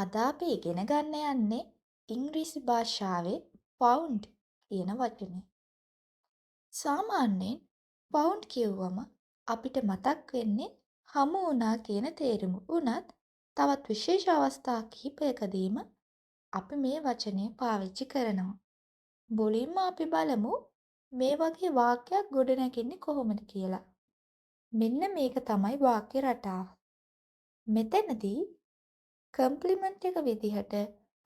අද අපි ඉගෙන ගන්න යන්නේ ඉංග්‍රීසි භාෂාවේ පවුන්ඩ් කියන වචනේ. සාමාන්‍යයෙන් පවුන්ඩ් කියුවම අපිට මතක් වෙන්නේ හමු වුණා කියන තේරුම. වුණත් තවත් විශේෂ අවස්ථා කිහිපයකදීම අපි මේ වචනය පාවිච්චි කරනවා. මුලින්ම අපි බලමු මේ වගේ වාක්‍යයක් ගොඩනැගෙන්නේ කොහොමද කියලා. මෙන්න මේක තමයි වාක්‍ය රටාව. මෙතනදී කම්ප්ලිමන්ට් එක විදිහට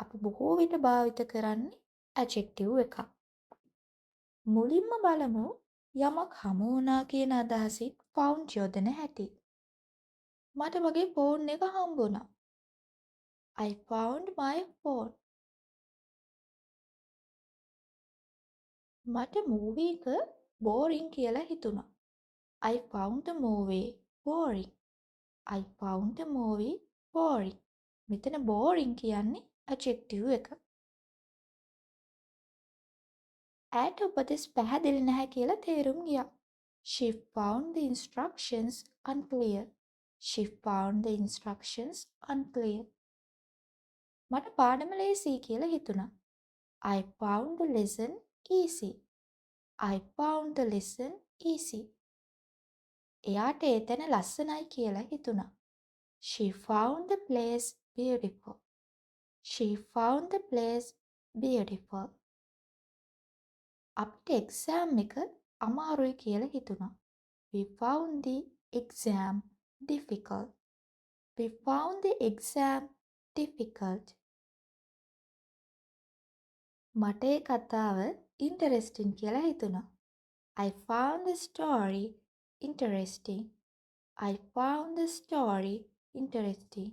අපි බොහෝ විට භාවිත කරන්නේ ඇඩ්ජෙක්ටිව් එකක්. මුලින්ම බලමු යමක් හමු වුණා කියන අදහසින් ෆවුන්ඩ් යොදන හැටි. මට මගේ ෆෝන් එක හම්බුණා. I found my phone. මට මූවි එක බෝරින් කියලා හිතුණා. I found the movie boring. I found the movie boring. මෙතන boring කියන්නේ ඇඩ්ජෙක්ටිව් එක. ඇයට උපදෙස් පැහැදිලි නැහැ කියලා තේරුම් ගියා. She found the instructions unclear. She found the instructions unclear. මට පාඩම ලේසියි කියලා හිතුණා. I found the lesson easy. I found the lesson easy. එයාට එතන ලස්සනයි කියලා හිතුණා. She found the place beautiful. She found the place beautiful. අපිට එක්සෑම් එක අමාරුයි කියලා හිතුණා. We found the exam difficult. We found the exam difficult. මට ඒ කතාව interesting කියලා හිතුණා. I found the story interesting. I found the story interesting.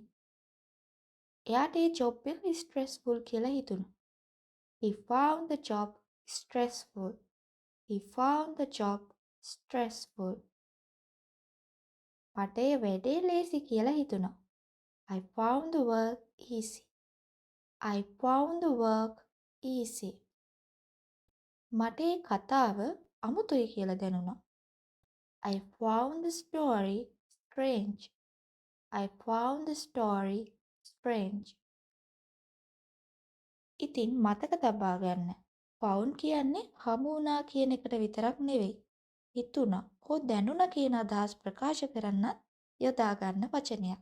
එයාට ඒ ජොබ් එක stressful කියලා හිතුණා. He found the job stressful. He found the job stressful. මට ඒ වැඩේ ලේසි කියලා හිතුණා. I found the work easy. I found the work easy. මට ඒ කතාව අමුතුයි කියලා දැනුණා. I found the story strange. I found the story strange. ඉතින් මතක තබා ගන්න. found කියන්නේ හමු වුණා කියන එකට විතරක් නෙවෙයි. හිතුණා හෝ දැනුණා කියන අදහස් ප්‍රකාශ කරන්නත් යොදා ගන්න වචනයක්.